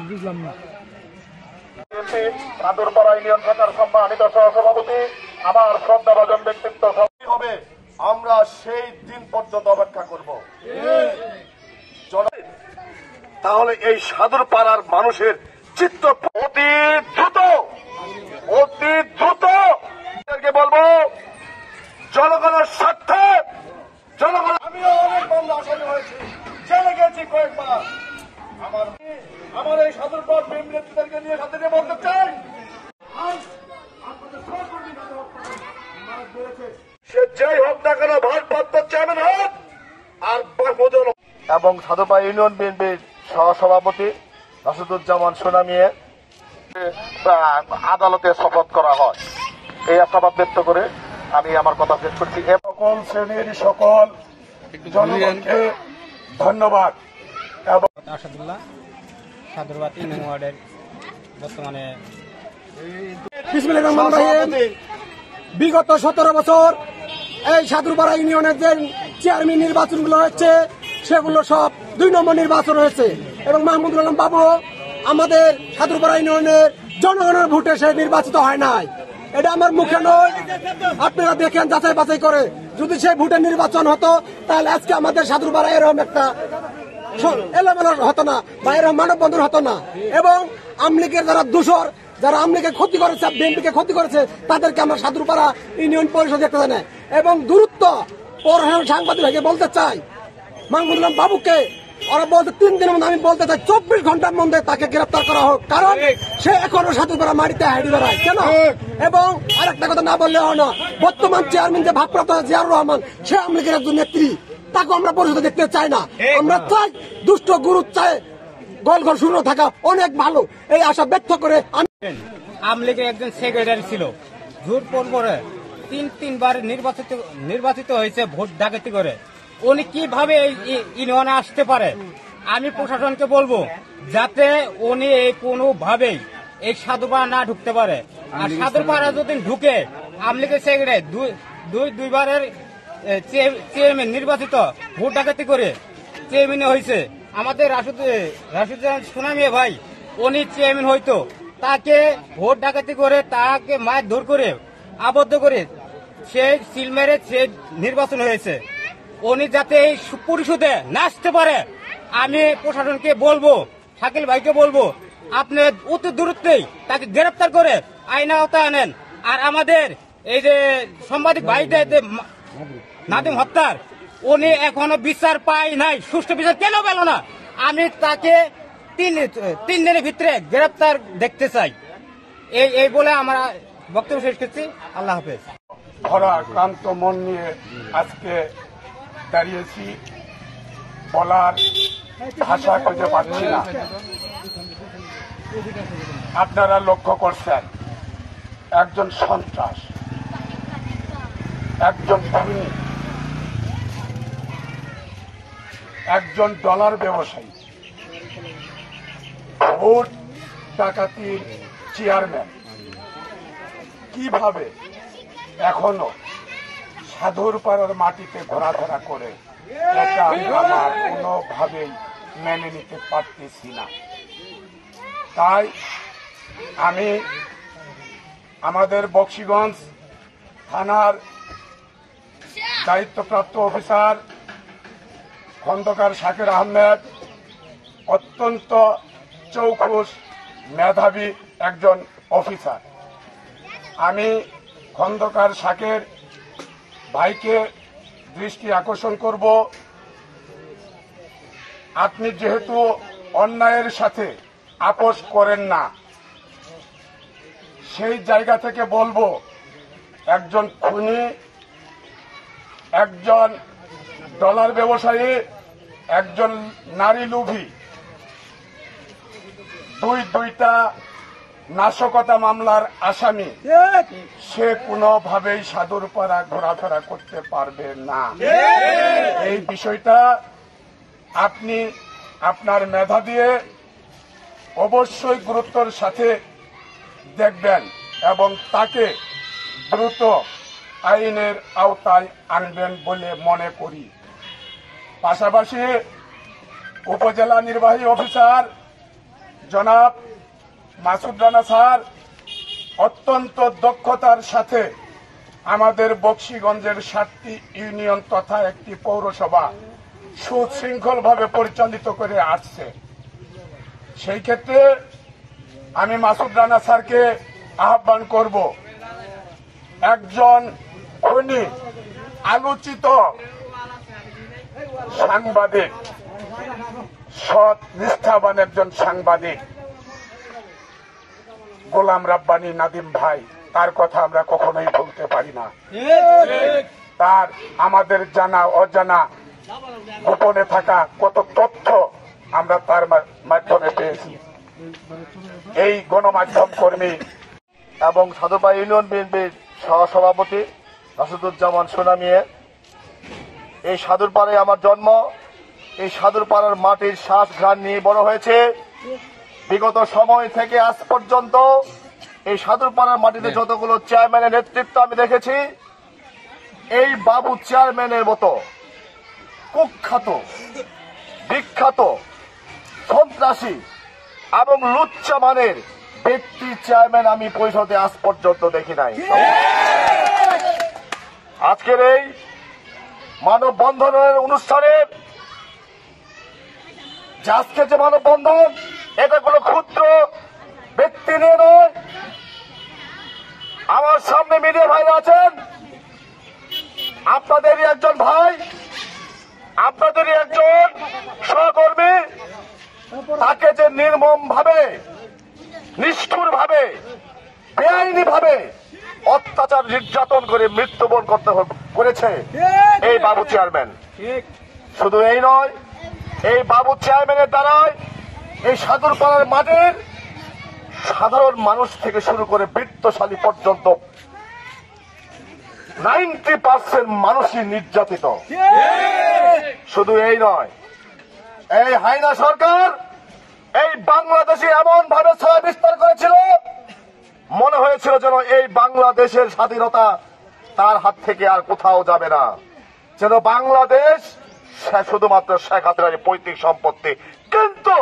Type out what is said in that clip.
বুঝলাম না। সাদুরপাড়া ইউনিয়ন শাখার সম্মানিত সহসভাপতি আমার শ্রদ্ধাভাজন ব্যক্তিত্ব হবে, আমরা সেই দিন পর্যন্ত অপেক্ষা করব। তাহলে এই সাদুরপাড়ার মানুষের চিত্ত অতি দ্রুত বলবো জনগণের স্বার্থে জনগণ। আমিও অনেক মামলা আসামি হয়েছি, জেলে গেছি কয়েকবার। আমার এই সাদুরপাড় নেতৃত্বদেরকে নিয়ে সাথে নিয়ে বলতে চাই, সে যাই হোক না কেন ভারপ্রাপ্ত চেয়ারম্যান হোক আর এবং সাদুরপাড়া ইউনিয়ন বিএনপির সহসভাপতি রাশিদুজ্জামান সোনামিয়ে আদালতে শপথ করা হয়। এই আশাবাদ ব্যক্ত করে আমি আমার কথা শেষ করছি। সকল শ্রেণীর সকল জনগণকে ধন্যবাদ। এবং আসাদুল্লাহ সাদুরপাড়া ইউনিয়ন ওয়ার্ডের বর্তমানে বিগত 17 বছর এই সাদুরপাড়া ইউনিয়নের যে চেয়ারম্যান নির্বাচনগুলো হচ্ছে সেগুলো সব 2 নম্বর নির্বাচন হয়েছে এবং মাহমুদুল আলম বাবু আমাদের সাদুরপাড়া ইউনিয়নের জনগণের ভোটে সে নির্বাচিত হয় নাই। এটা আমার মুখে নয়, আপনারা দেখেন যাচাই বাছাই করে। যদি সেই ভোটে নির্বাচন হতো তাহলে আজকে আমাদের সাদুরপাড়া এরকম একটা এলোমেলো হতো না বা এরকম মানববন্ধন হতো না। এবং আমলিগের যারা দোষর, যারা আমলিকে ক্ষতি করেছে, বিএনপিকে ক্ষতি করেছে, তাদেরকে আমরা সাদুরপাড়া ইউনিয়ন পরিষদ দেখতে জানে। এবং দূরত্ব প্রশাসন সাংবাদিক ভাইকে বলতে চাই, মাহমুদুল আলম বাবুকে ওরা বলতে 3 দিনের মধ্যে, আমি বলতে চাই 24 ঘন্টার মধ্যে তাকে গ্রেফতার করা হোক, কারণ সে এখনো সাদুরপাড়া মাটিতে হাইডি বেড়ায় কেন। এবং আরেকটা কথা না বললে হয় না, বর্তমান চেয়ারম্যান যে ভাবপ্রাপ্ত জিয়াউর রহমান, সে আমলিগের একজন নেত্রী, তাকে আমরা পরিষদে দেখতে চাই না। আমরা চাই দুষ্ট গুরু চাই গোল গোল শূন্য থাকা অনেক ভালো, এই আশা ব্যক্ত করে আমলিগের একজন সেক্রেটারি ছিল, জোর পরে 3বার নির্বাচিত হয়েছে ভোট ডাকাতি করে। উনি কিভাবে এই ইউনিয়নে আসতে পারে? আমি প্রশাসনকে বলবো যাতে উনি এই কোনোভাবেই এই সাদুরপাড়া না ঢুকতে পারে। আর সাদুরপাড়া যদি ঢুকে, আমলিগের সেক্রেটারি দুইবারের চেয়ারম্যান নির্বাচিত ভোট ডাকাতি করে চেয়ারম্যান হয়েছে। আমাদের রাশিদুজ্জামান সোনামিয়া ভাই, উনি চেয়ারম্যান হইতো, তাকে ভোট ডাকাতি করে, তাকে মারধর করে, আবদ্ধ করে সে সিল মেরে সে নির্বাচন হয়েছে। উনি যাতে এই পরিষদে না আসতে পারে, আমি প্রশাসনকে বলবো, শাকিল ভাইকে বলবো, আপনি অতি দূরত্বেই তাকে গ্রেপ্তার করে আইন আওতায় আনেন। আর আমাদের এই যে সাংবাদিক ভাইদের নাদিম হত্যার, উনি এখনো বিচার পায় নাই, সুষ্ঠু বিচার কেন পেল না? আমি তাকে 3 দিনের ভিতরে গ্রেপ্তার দেখতে চাই। এই বলে আমরা বক্তব্য শেষ করছি। আল্লাহ হাফেজ। ভরা ক্লান্ত মন নিয়ে আজকে দাঁড়িয়েছি, বলার ভাষা খুঁজে পাচ্ছি না। আপনারা লক্ষ্য করছেন, একজন সন্ত্রাস, একজন খুনি, একজন ডলার ব্যবসায়ী, ভোট ডাকাতির চেয়ারম্যান কিভাবে এখনো সাদুরপাড়ার মাটিতে ঘোরাফেরা করে, এটা আমার কোনোভাবেই মেনে নিতে পারতেছি না। তাই আমি আমাদের বকশীগঞ্জ থানার দায়িত্বপ্রাপ্ত অফিসার খন্দকার শাকির আহমেদ, অত্যন্ত চৌখুস মেধাবী একজন অফিসার, আমি খন্দকার শাকির ভাইকে দৃষ্টি আকর্ষণ করব, আপনি যেহেতু অন্যায়ের সাথে আপোষ করেন না, সেই জায়গা থেকে বলবো, একজন খুনি, একজন ডলার ব্যবসায়ী, একজন নারী লোভী, দুইটা নাশকতা মামলার আসামি, সে কোনোভাবেই সাদুরপাড়া ঘোরাফেরা করতে পারবে না। এই বিষয়টা আপনি আপনার মেধা দিয়ে অবশ্যই গুরুত্বের সাথে দেখবেন এবং তাকে দ্রুত আইনের আওতায় আনবেন বলে মনে করি। পাশাপাশি উপজেলা নির্বাহী অফিসার জনাব মাসুদ রানা স্যার অত্যন্ত দক্ষতার সাথে আমাদের বকশীগঞ্জের 7টি ইউনিয়ন তথা একটি পৌরসভা সুশৃঙ্খলভাবে পরিচালিত করে আসছে। সেই ক্ষেত্রে আমি মাসুদ রানা স্যারকে আহ্বান করব, একজন খুনি আলোচিত সাংবাদিক, সৎ নিষ্ঠাবান একজন সাংবাদিক গোলাম রাব্বানী নাদিম ভাই, তার কথা আমরা কখনোই ভুলতে পারি না। তার আমাদের জানা অজানা গোপনে থাকা কত তথ্য আমরা তার মাধ্যমে পেয়েছি। এই গণমাধ্যম কর্মী এবং সাধুপাড়া ইউনিয়ন বিএনপির সহসভাপতি রাশিদুজ্জামান সোনামিয়ে, এই সাধুরপাড়ায় আমার জন্ম। এই সাধুরপাড়ার মাটির শ্বাস ঘ্রাণ নিয়ে বড় হয়েছে। বিগত সময় থেকে আজ পর্যন্ত এই সাধুরপাড়ার মাটিতে যতগুলো চেয়ারম্যানের নেতৃত্ব আমি দেখেছি, এই বাবু চেয়ারম্যানের মতো কুখ্যাত, বিখ্যাত, সন্ত্রাসী এবং লুচ্চা মানের ব্যক্তি চেয়ারম্যান আমি পরিষদে আজ পর্যন্ত দেখি নাই। আজকের এই মানববন্ধনের অনুষ্ঠানে আজকে যে মানববন্ধন, এটা কোনো ক্ষুদ্র ব্যক্তি নিয়ে নয়। আমার সামনে মিডিয়া ভাইরা আছেন, আপনাদেরই একজন ভাই, আপনাদেরই একজন সহকর্মী, তাকে যে নির্মম ভাবে, নিষ্ঠুর ভাবে, বেআইনি ভাবে অত্যাচার নির্যাতন করে মৃত্যুবরণ করতে করেছে এই বাবু চেয়ারম্যান। শুধু এই নয়, এই বাবু চেয়ারম্যানের দ্বারাই এই সাধুরপাড়ার মাঠের সাধারণ মানুষ থেকে শুরু করে বৃত্তশালী পর্যন্ত 90% মানুষই নির্যাতিত। শুধু এই নয়, এই হাইনা সরকার এই বাংলাদেশে এমন ভাবে ছায়া বিস্তার করেছিল, মনে হয়েছিল যেন এই বাংলাদেশের স্বাধীনতা তার হাত থেকে আর কোথাও যাবে না, যেন বাংলাদেশ শুধুমাত্র শেখ হাসিনার পৈতৃক সম্পত্তি। কিন্তু